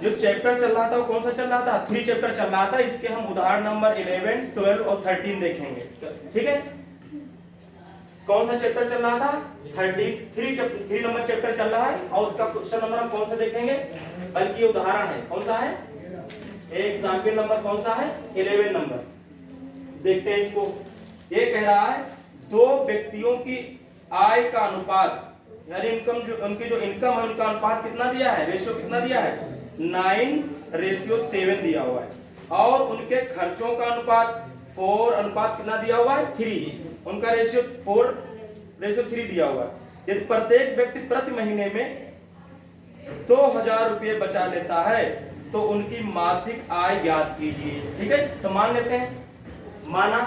जो चैप्टर चल रहा था वो कौन सा चल रहा था? 3 चैप्टर चल रहा था। इसके हम उदाहरण नंबर 11, 12 और 13 देखेंगे। ठीक है, कौन सा चैप्टर चल रहा था? 3 नंबर चैप्टर चल रहा है और उसका क्वेश्चन नंबर हम कौन सा देखेंगे? बल्कि उदाहरण है, कौन सा है? एग्जाम्पल नंबर कौन सा है? 11 नंबर। देखते हैं इसको। ये कह रहा है दो व्यक्तियों की आय का अनुपात, यानी इनकम, जो उनकी जो इनकम है उनका अनुपात कितना दिया है? रेशियो कितना दिया है? 9:7 दिया हुआ है। और उनके खर्चों का अनुपात 4 अनुपात कितना दिया हुआ है? 3। उनका रेशियो 4:3 दिया हुआ है। यदि प्रत्येक व्यक्ति प्रति महीने में 2000 रुपये बचा लेता है तो उनकी मासिक आय ज्ञात कीजिए। ठीक है, तो मान लेते हैं, माना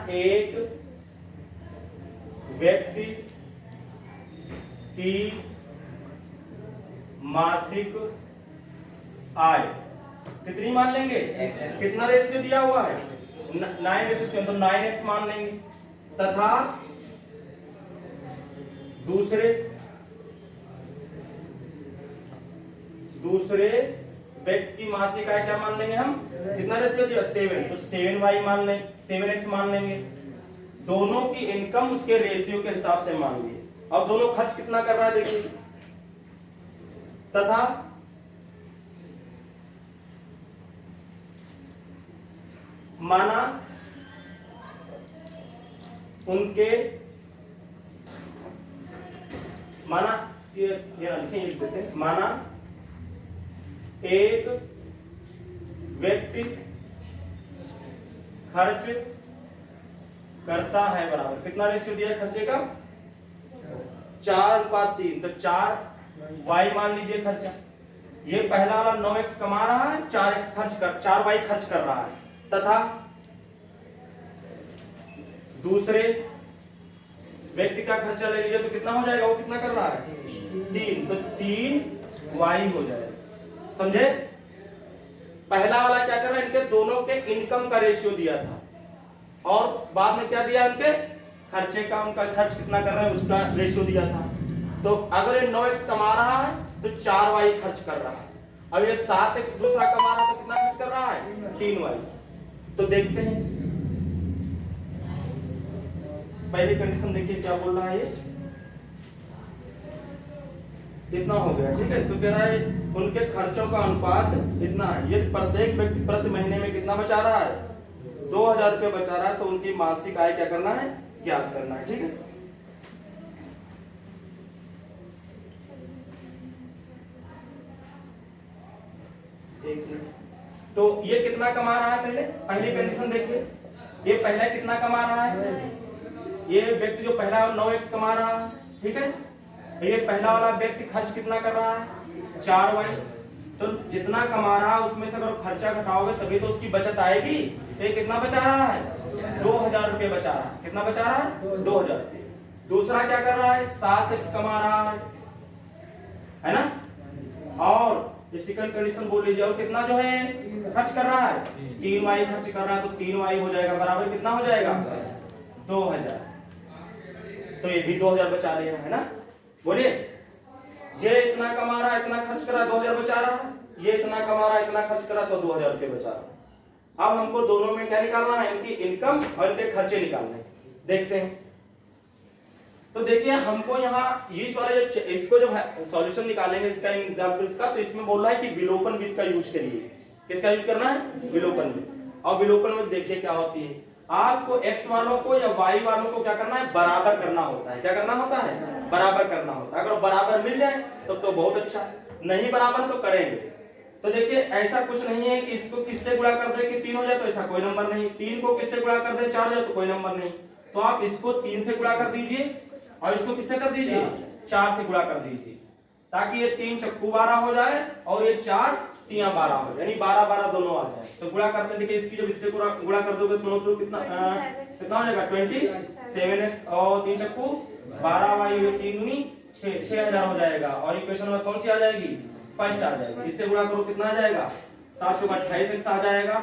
एक व्यक्ति की मासिक आय कितनी मान लेंगे? कितना रेशियो दिया हुआ है? 9:7, तो 9x मान लेंगे। तथा दूसरे व्यक्ति की मासिक आय क्या मान लेंगे हम? कितना रेशियो दिया? 7, तो 7y मान लेंगे, 7x मान लेंगे। दोनों की इनकम उसके रेशियो के हिसाब से मान लिए। अब दोनों खर्च कितना कर रहा है देखिए। तथा माना एक व्यक्ति खर्च करता है बराबर, कितना रेशियो दिया है खर्चे का? 4:3, तो 4y मान लीजिए खर्चा। ये पहला वाला 9x कमा रहा है, 4y खर्च कर रहा है। तथा दूसरे व्यक्ति का खर्चा ले लीजिए तो कितना हो जाएगा? वो कितना कर रहा है? 3, तो 3y हो जाएगा। समझे? पहला वाला क्या कर रहा है? इनके दोनों के इनकम का रेशियो दिया था और बाद में क्या दिया? उनके खर्चे का, उनका खर्च कितना कर रहे हैं उसका रेशियो दिया था। तो अगर ये 9x कमा रहा है तो 4y खर्च कर रहा है। अब ये 7x दूसरा कमा रहा है तो कितना खर्च कर रहा है? 3y। तो देखते हैं, पहली कंडीशन देखिए क्या बोल रहा है ये। कितना हो गया? ठीक है, तो कह रहा है उनके खर्चों का अनुपात इतना है। यदि प्रत्येक व्यक्ति प्रति महीने में कितना बचा रहा है? 2000 रुपये बचा रहा है, तो उनकी मासिक आय क्या करना है? ज्ञात करना है। ठीक है, एक मिनट। तो ये कितना कमा रहा है? पहली कंडीशन देखिए, ये पहला कितना कमा रहा है? ये व्यक्ति जो पहला 9x कमा रहा है। ठीक है, ये पहला वाला व्यक्ति खर्च कितना कर रहा है? 4y। तो जितना कमा रहा है उसमें से अगर खर्चा घटाओगे तभी तो उसकी बचत आएगी। तो ये कितना बचा रहा है? 2000 रुपये बचा रहा है। कितना बचा रहा है? 2000 रुपये। दूसरा क्या कर रहा है? 7x कमा रहा है ना? और सेकंड कंडीशन बोल लीजिए, और कितना जो है खर्च कर रहा है? 3y खर्च कर रहा है, तो 3y हो जाएगा बराबर कितना हो जाएगा? 2000। तो ये भी 2000 बचा रहे हैं, है ना? बोलिए, ये इतना कमा रहा है, इतना खर्च कर रहा है, 2000 बचा रहा है। ये इतना कमा रहा है, इतना खर्च कर रहा है, तो 2000 रुपये बचा रहा है। अब हमको दोनों में क्या निकालना है? इनकी इनकम और इनके खर्चे निकालने हैं। देखते हैं। तो देखिए हमको यहाँ इस वाले इसको जब सॉल्यूशन निकालेंगे इसका एग्जांपल इसका, तो इसमें बोल रहा है कि विलोपन विधि का यूज करिए। किसका यूज करना है? विलोपन विधि। और विलोपन विधि देखिए क्या होती है। आपको x वालों को या y वालों को क्या करना है? बराबर करना होता है। क्या करना होता है? बराबर करना होता है। अगर बराबर मिल जाए तब तो बहुत अच्छा, नहीं बराबर तो करेंगे। तो देखिए ऐसा कुछ नहीं है कि इसको किससे गुणा कर दे कि 3 हो जाए, तो ऐसा कोई नंबर नहीं। 3 को किससे गुणा कर दे 4 हो जाए, तो कोई नंबर नहीं। तो आप इसको 3 से गुणा कर दीजिए और इसको किससे कर दीजिए? 4 से गुणा कर दीजिए, ताकि ये 3 चक्कू 12 हो जाए और ये 4 3 12 हो जाए, यानी 12 12 दोनों आ जाए। तो गुणा करते देखिए, इसकी जब इससे गुणा कर दोगे तो कितना हो जाएगा? 27x और 3 चक्कू 12y 3 दूनी 6000 हो जाएगा। और इक्वेशन में कौन सी आ जाएगी? फर्स्ट आ जाएगी। इससे गुणा करो कितना आ जाएगा? 7 चौका 28x आ जाएगा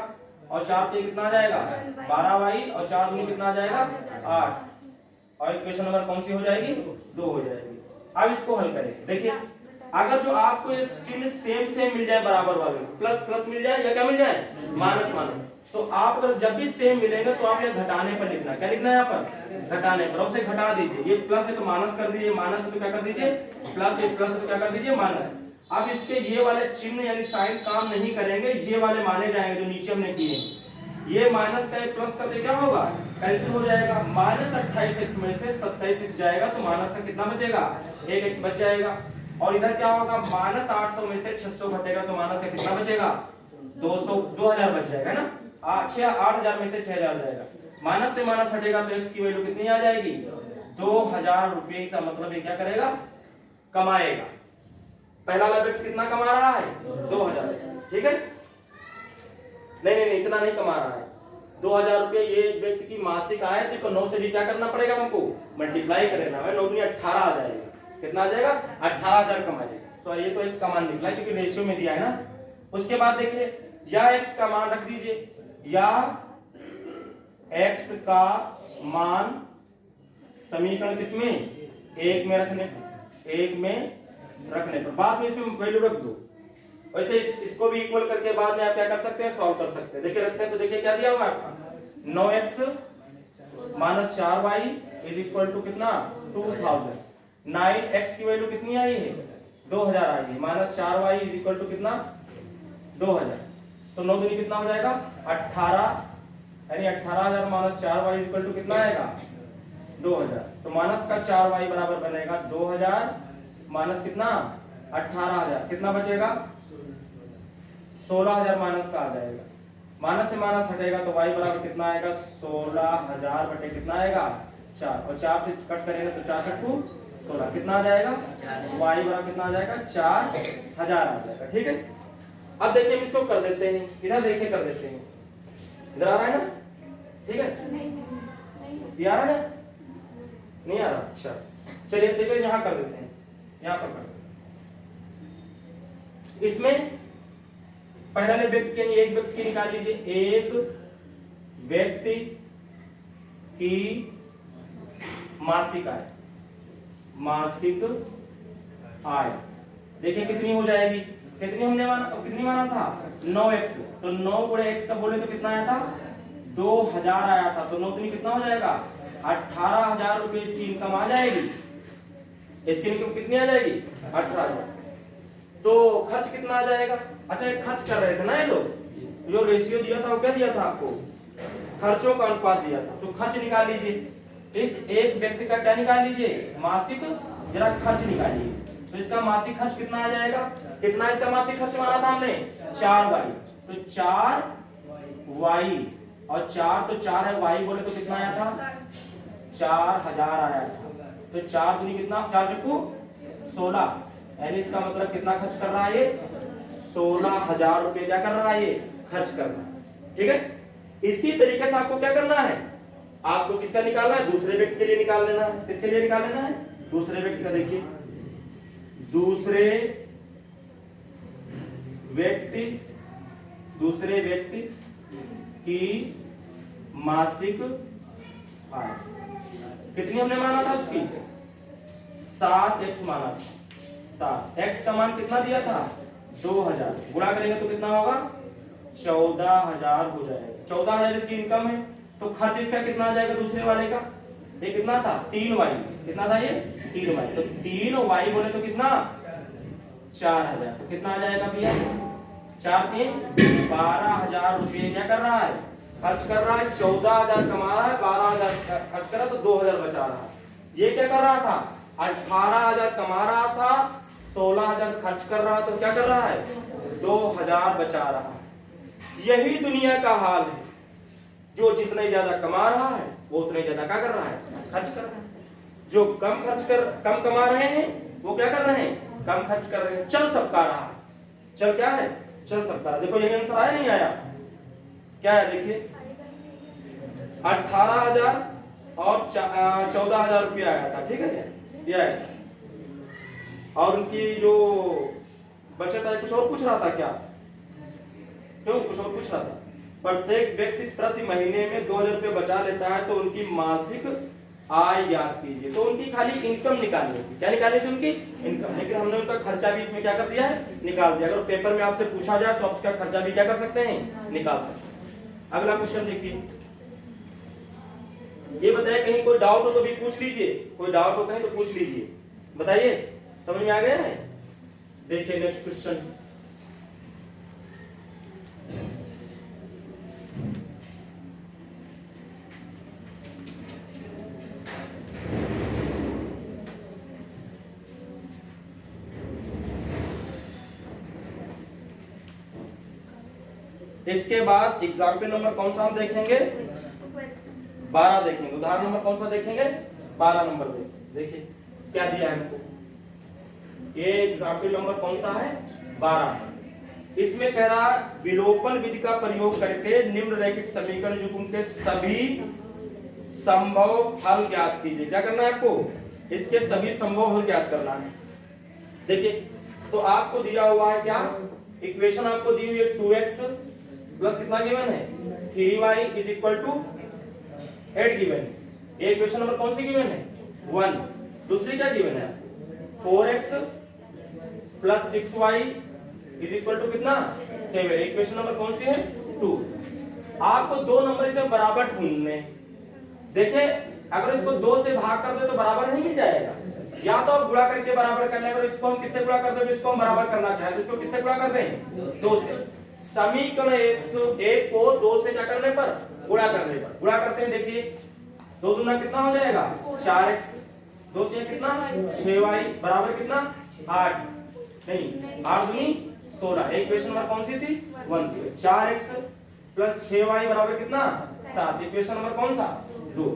और 4 3 कितना आ जाएगा? 12y और 4 दूनी कितना आ जाएगा? 8। और इक्वेशन नंबर कौन सी हो जाएगी? 2 हो जाएगी। अब इसको हल करें। देखिए अगर जो आपको ये चिन्ह सेम मिल जाए बराबर वाले, प्लस प्लस मिल जाए या क्या मिल जाए माइनस माइनस, तो आप अगर जब भी सेम मिलेंगे तो आप ये घटाने पर लिखना। क्या लिखना है यहाँ पर? घटाने पर। उसे घटा दीजिए, ये प्लस है तो माइनस कर दीजिए, माइनस है तो क्या कर दीजिए प्लस, ये प्लस है तो क्या कर दीजिए माइनस। अब इसके ये वाले चिन्ह यानी साइन काम नहीं करेंगे, ये वाले माने जाएंगे जो नीचे हमने किए। ये माइनस का एक प्लस करते क्या होगा? कैंसिल हो जाएगा। माइनस 28x में से 27x जाएगा तो माइनस का कितना बचेगा? 1x बच जाएगा। और इधर क्या होगा? माइनस 800 में से 600 घटेगा तो माइनस का कितना बचेगा? 2000 बच जाएगा ना। 8000 में से 6000 जाएगा, माइनस से माइनस हटेगा तो x की वैल्यू कितनी आ जाएगी? 2000 रुपए का मतलब ये क्या करेगा? कमाएगा। पहला वाला व्यक्ति कितना कमा रहा है? 2000। ठीक है, नहीं इतना नहीं कमा रहा है। 2000 रुपये ये व्यक्ति की मासिक आय, तो 9 से भी क्या करना पड़ेगा हमको? मल्टीप्लाई करना है। 9 × 18 आ जाएगा। कितना आ जाएगा? 18000 कमाएगा। तो ये तो x का मान निकला क्योंकि रेशियो में दिया है ना। उसके बाद देखिए या x का मान रख दीजिए, या x का मान समीकरण किसमें? 1 में रखने पर, बाद में इसमें वैल्यू रख दो। वैसे इसको भी इक्वल करके बाद में आप क्या कर सकते हैं? सॉल्व कर सकते हैं। देखिए रखते हैं तो देखिए क्या दिया हुआ है आपका? 9x - 4y = कितना? 2000। 9x की वैल्यू कितनी आई है? 2000 आई है। -4y = कितना? 2000। तो 9 दूनी कितना हो जाएगा? 18, यानी 18000 - 4y = कितना आएगा? 2000। तो माइनस का 4y बराबर बनेगा 2000 माइनस कितना? 18000। कितना बचेगा? 16000 माइनस का आ जाएगा। माइनस से माइनस हटेगा तो y बराबर कितना आएगा? 16000 बटे कितना आएगा? 4। और 4 से कट करेंगे तो 4 × 16 कितना आ जाएगा? y बराबर कितना आ जाएगा? 4000 आ जाएगा। ठीक है, अब देखिए हम इसको कर देते हैं। इधर देखिए कर देते हैं। इधर आ रहा है ना? ठीक है, ये आ रहा है ना? नहीं आ रहा? अच्छा चलिए देखो यहां कर देते हैं, यहां पर कर। इसमें पहला व्यक्ति यानी एक व्यक्ति की निकाल लीजिए। एक व्यक्ति की मासिक आय, देखिए कितनी हो जाएगी? कितनी हमने कितनी माना था? 9x। तो 9 × x का बोले तो कितना आया था? 2000 आया था। तो 9 दूनी कितना हो जाएगा? 18000 रुपए इसकी इनकम आ जाएगी। इसकी इनकम कितनी आ जाएगी? 18000। तो खर्च कितना आ जाएगा? अच्छा ये खर्च कर रहे थे ना ये लोग, जो रेशियो दिया था वो क्या दिया था आपको? खर्चों का अनुपात दिया था। तो खर्च निकाल लीजिए। इस एक व्यक्ति का क्या निकाल लीजिए? मासिक जरा खर्च निकालिए। तो इसका मासिक खर्च कितना आ जाएगा? कितना इसका मासिक खर्च माना था हमने? 4y। तो 4y और 4 तो 4 है, y बोले तो कितना आया था? 4000 आया था। तो 4 दूनी कितना? 4 × 16, यानी इसका मतलब कितना खर्च कर रहा है ये? 16000 रुपए क्या कर रहा है ये? खर्च कर रहा है। ठीक है, इसी तरीके से आपको क्या करना है? आपको किसका निकालना है? दूसरे व्यक्ति के लिए निकाल लेना है। किसके लिए निकाल लेना है? दूसरे व्यक्ति का। देखिए दूसरे व्यक्ति की मासिक आय कितनी हमने माना था? उसकी 7x माना था। 7x का मान कितना दिया था? 2000। गुणा करेंगे तो कितना होगा? 14000 हो जाएगा। 14000 इसकी इनकम है। तो खर्च इसका कितना आ जाएगा? दूसरे वाले का ये कितना था? 3y। कितना था ये? 3y। तो 3y बोले तो कितना? 4000। तो कितना आ जाएगा भैया? 4 × 3 = 12000 रुपये क्या कर रहा है? खर्च कर रहा है। 14000 कमा रहा है, 12000 खर्च कर रहा, तो 2000 बचा रहा है। ये क्या कर रहा था? 18000 कमा रहा था, 16000 खर्च कर रहा, तो क्या कर रहा है? 2000 बचा रहा है। यही दुनिया का हाल है। जो जितने ज्यादा कमा रहा है वो उतने ज्यादा क्या कर रहा है? खर्च कर रहा है। जो कम कमा रहे हैं वो क्या कर रहे हैं? कम खर्च कर रहे हैं। चल सबका रहा है। चल क्या है? चल सकता है। देखो यही आंसर आया नहीं आया? क्या है देखिए, 18000 और 14000 रुपया आया था। ठीक है, ये है। और उनकी जो बचत है, कुछ और पूछ रहा था क्या? क्यों कुछ और पूछ रहा था? प्रत्येक व्यक्ति प्रति महीने में 2000 रुपये बचा लेता है तो उनकी मासिक आय ज्ञात कीजिए। तो उनकी खाली इनकम निकालनी थी। क्या निकालनी थी उनकी? इनकम। लेकिन हमने उनका खर्चा भी इसमें क्या कर दिया है? निकाल दिया। अगर पेपर में आपसे पूछा जाए तो आप उसका खर्चा भी क्या कर सकते हैं? निकाल सकते हैं। अगला क्वेश्चन देखिए, ये बताइए, कहीं कोई डाउट हो तो भी पूछ लीजिए, कोई डाउट हो कहीं तो पूछ लीजिए, बताइए। समझ में आ गया है? देखिए नेक्स्ट क्वेश्चन, इसके बाद एग्जाम्पल नंबर कौन सा हम देखेंगे? 12 देखेंगे। उदाहरण नंबर कौन सा देखेंगे? 12 नंबर देखिए क्या दिया है हमको। ये एग्जाम्पल नंबर कौन सा है? 12। इसमें कह रहा है विलोपन विधि का प्रयोग करके निम्नलिखित समीकरण युग्म के सभी संभव हल ज्ञात कीजिए। क्या करना है आपको? इसके सभी संभव हल ज्ञात करना है। देखिए तो आपको दिया हुआ है क्या? इक्वेशन आपको दी हुई है 2x प्लस कितना गिवन है? 3y is equal to 8 given. ये इक्वेशन नंबर कौन सी गिवन है? 1। दूसरी क्या गिवन है? 4x plus 6y is equal to कितना? 7। इक्वेशन नंबर कौन सी है? 2। आपको दो नंबर इसमें बराबर ढूंढने। देखिए अगर इसको 2 से भाग कर दे तो बराबर नहीं मिल जाएगा, या तो आप गुणा करके बराबर कर ले। अगर इसको हम किससे गुणा कर दें? इसको हम बराबर करना चाहे तो इसको किससे गुणा कर दें? 2 से। समीकरण एक को 2 से क्या करने पर? गुणा करने पर। गुणा करते हैं, देखिए 2 दूना कितना हो जाएगा? 4x, 2 तीन कितना? 6y बराबर कितना? 8 नहीं 8 दूनी 16। इक्वेशन नंबर कौन सी थी? 1 थी। 4x प्लस 6y बराबर कितना? 7। इक्वेशन नंबर कौन सा? 2।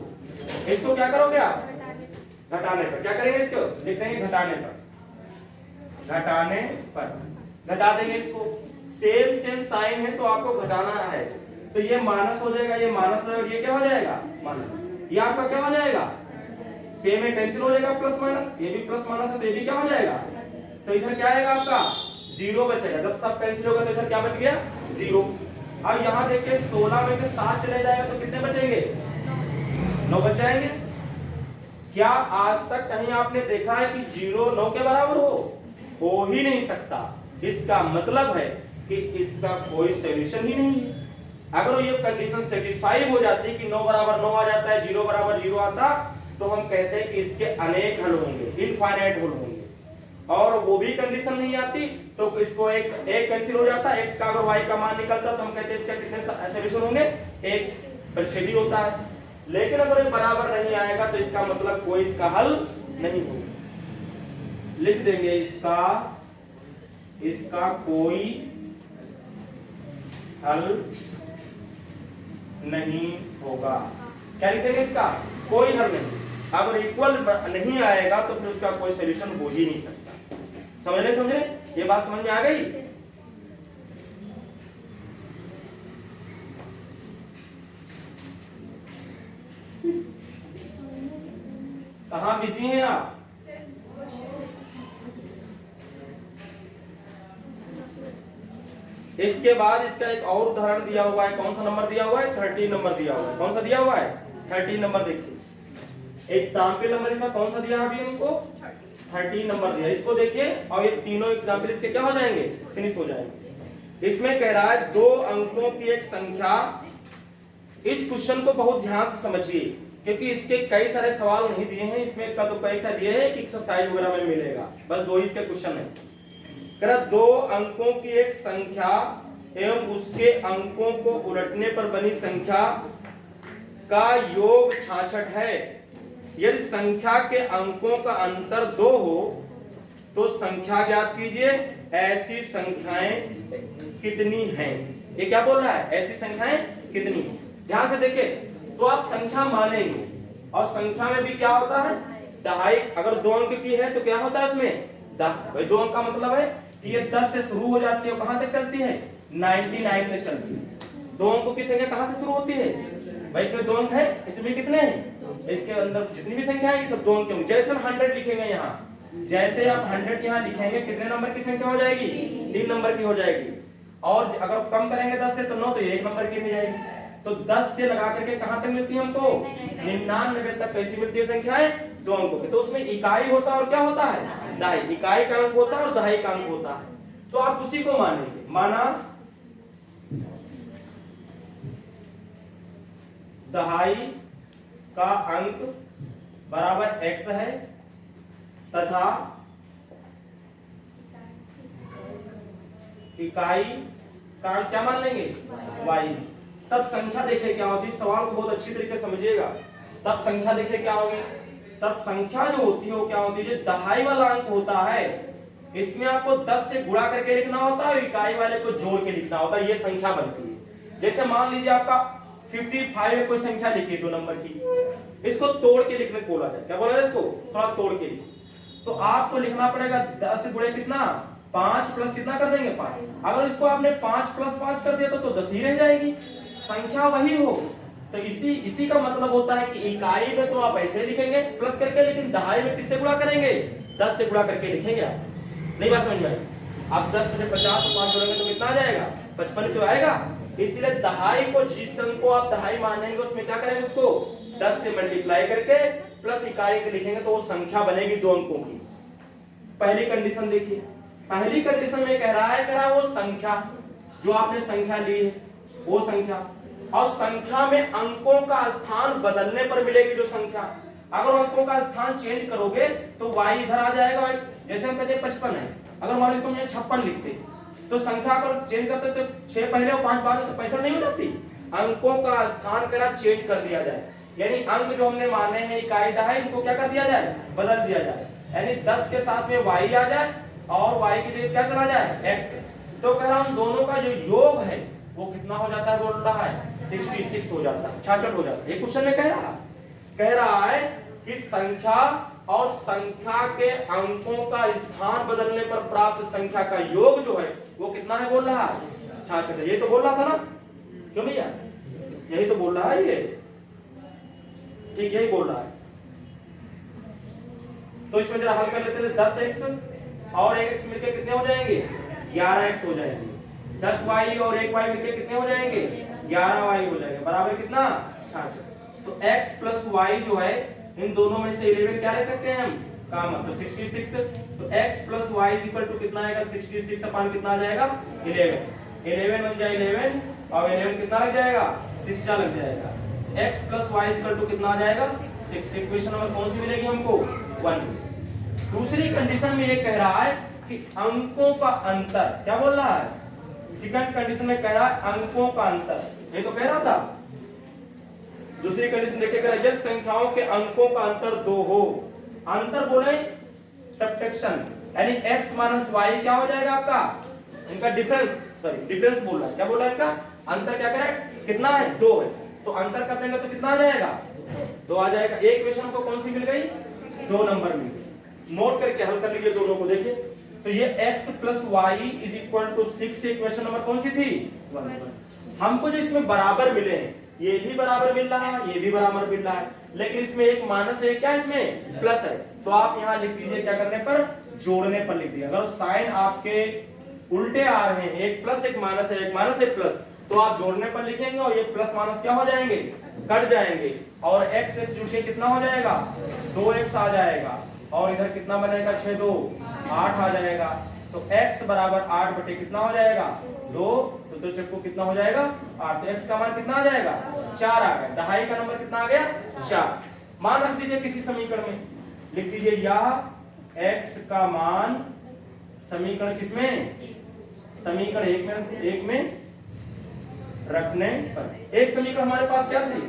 इसको क्या करोगे आप? घटाने पर। क्या करेंगे इसको? लिख देंगे घटाने पर। घटाने पर घटा देंगे इसको। सेम सेम साइन है तो आपको घटाना है, तो ये माइनस हो जाएगा, ये माइनस है और ये क्या हो जाएगा? माइनस। ये आपका क्या हो जाएगा? सेम है कैंसिल हो जाएगा, प्लस माइनस। ये भी प्लस माइनस है तो ये भी क्या हो जाएगा? तो इधर क्या आएगा आपका? 0 बचेगा। जब सब कैंसिल होगा तो इधर क्या बच गया? 0। अब यहाँ देखिए 16 में से 7 चले जाएगा तो कितने बचेंगे? 9 बच जाएंगे। क्या आज तक कहीं आपने देखा है कि 0 9 के बराबर हो ही नहीं सकता। इसका मतलब है कि इसका कोई सॉल्यूशन ही नहीं है। अगर ये कंडीशन सेटिस्फाई हो जाती कि 9 बराबर 9 आ जाता है, 0 बराबर 0 आता, तो हम कहते हैं कि इसके अनेक हल होंगे, इनफाइनाइट हल होंगे। और वो भी कंडीशन नहीं आती तो इसको एक कैंसिल हो जाता है। x का अगर y का मान निकलता तो हम कहते हैं इसका कितने सॉल्यूशन होंगे? एक प्रतिच्छेदी होता है। लेकिन अगर ये बराबर नहीं आएगा तो इसका मतलब कोई इसका हल नहीं होगा। लिख देंगे इसका कोई हल नहीं होगा। क्या लिख देंगे? इसका कोई हल नहीं। अगर इक्वल नहीं आएगा तो फिर उसका कोई सॉल्यूशन हो ही नहीं सकता। समझे? ये बात समझ में आ गई? कहाँ बिजी हैं आप? इसके बाद इसका एक और उदाहरण दिया हुआ है। कौन सा नंबर दिया हुआ है? 13 नंबर दिया हुआ है। कौन सा दिया हुआ है? 13 नंबर। देखिए एग्जाम्पल नंबर इसका कौन सा दिया अभी हमको? 13 नंबर दिया। इसको देखिए और ये तीनों एग्जाम्पल इसके क्या हो जाएंगे? फिनिश हो जाएंगे। इसमें कह रहा है 2 अंकों की एक संख्या। इस क्वेश्चन को बहुत ध्यान से समझिए क्योंकि इसके कई सारे सवाल नहीं दिए हैं। इसमें का तो कई सारे दिए हैं कि एक्सरसाइज वगैरह में मिलेगा, बस 2 ही इसके क्वेश्चन है। 2 अंकों की एक संख्या एवं उसके अंकों को उलटने पर बनी संख्या का योग 66 है। यदि संख्या के अंकों का अंतर 2 हो तो संख्या ज्ञात कीजिए। ऐसी संख्याएं कितनी हैं? ये क्या बोल रहा है? ऐसी संख्याएं कितनी? ध्यान से देखिए तो आप संख्या मानेंगे और संख्या में भी क्या होता है? दहाई। अगर 2 अंक की है तो क्या होता है इसमें? 10। भाई 2 अंक का मतलब है कि ये 10 से शुरू हो जाती है, कहां तक चलती है? 99 तक चलती है। 2 अंकों की संख्या कहां से शुरू होती है? भाई इसमें 2 अंक है, इसमें कितने हैं? इसके अंदर जितनी भी संख्या है सब 2 अंक होंगे। जैसे 100 लिखेंगे यहाँ, जैसे आप 100 यहाँ लिखेंगे कितने नंबर की संख्या हो जाएगी? 3 नंबर की हो जाएगी। और अगर कम करेंगे 10 से तो 9 तो 1 नंबर की रह जाएगी। तो 10 से लगा करके कहां तक मिलती है हमको? 99 तक कैसी मिलती है संख्याएं? 2 अंकों की। तो उसमें इकाई होता है और क्या होता है? दहाई। इकाई का अंक होता है और दहाई का अंक होता है। तो आप उसी को मानेंगे। माना दहाई का अंक बराबर x है तथा इकाई का अंक क्या मान लेंगे? y। तब संख्या देखिए क्या होती है, सवाल को बहुत अच्छी तरीके से समझिएगा। तब संख्या देखिए क्या होगी, तब संख्या जो होती है वो क्या होती है, जो दहाई वाला अंक होता है इसमें आपको 10 से गुणा करके लिखना होता है, इकाई वाले को जोड़ के लिखना होता है, ये संख्या बनती है। जैसे मान लीजिए आपका 55 है, कोई संख्या लिखी 2 नंबर की, इसको तोड़ के लिखने को बोला जाए, क्या बोला जाए इसको? थोड़ा तोड़ के लिखो। तो आपको लिखना पड़ेगा 10 गुणे कितना? 5 प्लस कितना कर देंगे? 5। अगर इसको आपने 5 प्लस 5 कर दिया तो 10 ही रह जाएगी, संख्या वही हो। तो इसी का मतलब होता है कि इकाई में तो आप ऐसे लिखेंगे प्लस करके, लेकिन दहाई में किससे गुणा करेंगे? 10 से गुणा करके लिखेंगे आप। नहीं बात समझ में आई? आप 10 में 50 और 5 जोड़ेंगे तो कितना आ जाएगा? 55 तो आएगा। इसलिए दहाई को, जिस अंक को आप दहाई मानेंगे उसमें क्या करेंगे? उसको 10 से मल्टीप्लाई करके प्लस इकाई के लिखेंगे तो वो संख्या बनेगी 2 अंकों की। पहली कंडीशन देखिए, पहली कंडीशन में कह रहा है वो संख्या जो आपने संख्या ली है वो संख्या, और संख्या में अंकों का स्थान बदलने पर मिलेगी जो संख्या। अगर अंकों का स्थान चेंज करोगे तो y इधर आ जाएगा। जैसे हम कहते हैं 55 है, अगर मान लीजिए तुम 56 लिखते तो संख्या अगर चेंज करते तो 6 पहले और 5 बाद तो 65 नहीं हो जाती। अंकों का स्थान करा चेंज कर दिया जाए, यानी अंक जो हमने माने हैं इकाई दहाई, इनको क्या कर दिया जाए? बदल दिया जाए। यानी 10 के साथ में y आ जाए और y की जगह क्या चला जाए? x। तो कह रहा हूं दोनों का जो योग है वो कितना हो जाता है? बोल रहा है 66 हो जाता है, 66 हो जाता है। ये क्वेश्चन में कह रहा है कि संख्या और संख्या के अंकों का स्थान बदलने पर प्राप्त संख्या का योग जो है वो कितना है? बोल रहा है 66 है। ये तो बोल रहा था ना, क्यों भैया? यही तो बोल रहा है ये, ठीक यही बोल रहा है। तो इसमें जरा हल कर लेते हैं। 10x और 1x मिलके कितने हो जाएंगे? 11x हो जाएंगे। 10y और 1y मिलके कितने हो जाएंगे? 11y हो जाएंगे, बराबर कितना? 66। तो x प्लस y जो है इन दोनों में से 11 क्या ले सकते हैं हम? कॉमन, तो 66। तो x plus y equal to कितना आएगा? 66 अपान कितना आ जाएगा? 11। 11 बन जाए 11 और 11 कितना लग जाएगा? 6 लग जाएगा। x plus y equal to कितना आ जाएगा? 6। इक्वेशन नंबर कौन सी मिलेगी हमको? 1। दूसरी कंडीशन में ये कह रहा है कि अंकों का अंतर, क्या बोल रहा है? सेकंड कंडीशन में कह रहा है अंकों का अंतर, ये तो कह रहा था। दूसरी कंडीशन देखिए, कह रहा है यदि संख्याओं के अंकों का अंतर 2 हो, अंतर बोले सब्ट्रैक्शन, यानी x माइनस y क्या हो जाएगा आपका? इनका डिफरेंस, सॉरी डिफरेंस बोल रहा है, क्या बोल रहा है? इनका अंतर क्या करें? कितना है? 2 है। तो अंतर कर देंगे तो कितना आ जाएगा? 2 आ जाएगा। एक इक्वेशन को कौन सी मिल गई? 2 नंबर मिल गई। नोट करके हल कर लीजिए दोनों को। देखिए तो ये x plus y is equal to 6 से इक्वेशन नंबर कौन सी थी? 1। हमको जो इसमें बराबर मिले हैं, ये भी बराबर मिल रहा है, ये भी बराबर मिल रहा है, लेकिन इसमें एक माइनस है, क्या इसमें प्लस है। तो आप यहाँ लिख दीजिए, क्या करने पर? जोड़ने पर लिख दीजिए। अगर साइन आपके उल्टे आ रहे हैं, एक प्लस एक माइनस है, एक माइनस एक प्लस, तो आप जोड़ने पर लिखेंगे और ये प्लस माइनस क्या हो जाएंगे? कट जाएंगे। और x x जुड़ के कितना हो जाएगा? 2x आ जाएगा। और इधर कितना बनेगा? 6 2 8 आ जाएगा। तो x बराबर 8 बटे कितना हो जाएगा? 2। तो 2 चक्कू कितना हो जाएगा? 8। तो x का मान कितना आ जाएगा? 4 आ गया। दहाई का नंबर कितना आ गया? 4। मान रख दीजिए किसी समीकरण में, लिख दीजिए यह x का मान समीकरण किसमें? समीकरण 1 में रखने पर। एक समीकरण हमारे पास क्या थी?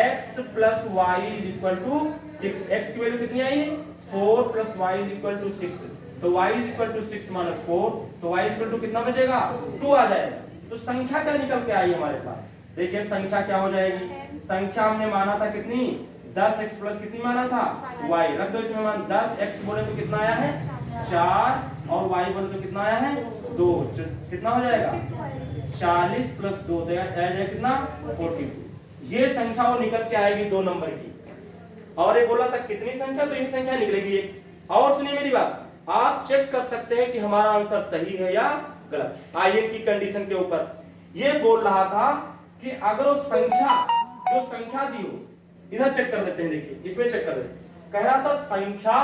x plus y equal to 6। x की वैल्यू कितनी आई है? 4 प्लस वाई इक्वल टू 6। तो y इक्वल टू 6 माइनस 4, तो y इक्वल टू कितना बचेगा? 2 आ जाएगा। तो संख्या क्या निकल के आई हमारे पास? देखिए संख्या क्या हो जाएगी? संख्या हमने माना था कितनी? 10x प्लस कितनी माना था? y। रख दो इसमें मान। 10x बोले तो कितना आया है? 4 और y बोले तो कितना आया है? 2। कितना हो जाएगा? 40 प्लस 2 जाएगा कितना? 42। ये संख्या वो निकल के आएगी 2 नंबर की। और ये बोला था कितनी संख्या? तो ये संख्या निकलेगी एक। और सुनिए मेरी बात, आप चेक कर सकते हैं कि हमारा आंसर सही है या गलत। आइए की कंडीशन के ऊपर ये बोल रहा था कि अगर वो संख्या जो संख्या दी हो, इधर चेक कर देते हैं, देखिए इसमें चेक कर देते हैं। कह रहा था संख्या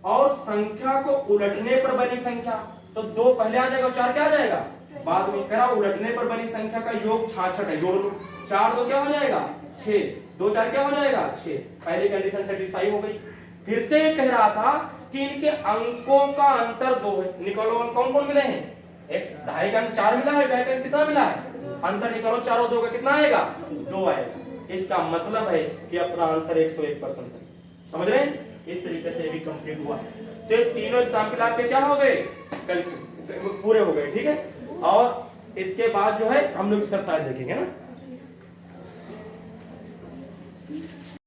और संख्या को उलटने पर बनी संख्या, तो 2 पहले आ जाएगा, 4 क्या आ जाएगा बाद में। कह रहा उलटने पर बनी संख्या का योग 66 है, जोड़ लो। 4 2 क्या हो जाएगा 6, 2 4 क्या हो जाएगा 6। पहली कंडीशन सेटिस्फाई हो गई। फिर से ये कह रहा था कि इनके अंकों का अंतर 2 है। निकालो कौन कौन मिले हैं, एक ढाई का अंक 4 मिला है, ढाई का अंक कितना मिला है, अंतर निकालो 4 और 2 का कितना आएगा 2 आएगा। इसका मतलब है कि अपना आंसर 101% सही। समझ रहे हैं, इस तरीके से भी कंप्लीट हुआ। तो ये तीनों एग्जाम्पल आपके क्या हो गए, कल पूरे हो गए, ठीक है। और इसके बाद जो है हम लोग एक्सरसाइज देखेंगे ना।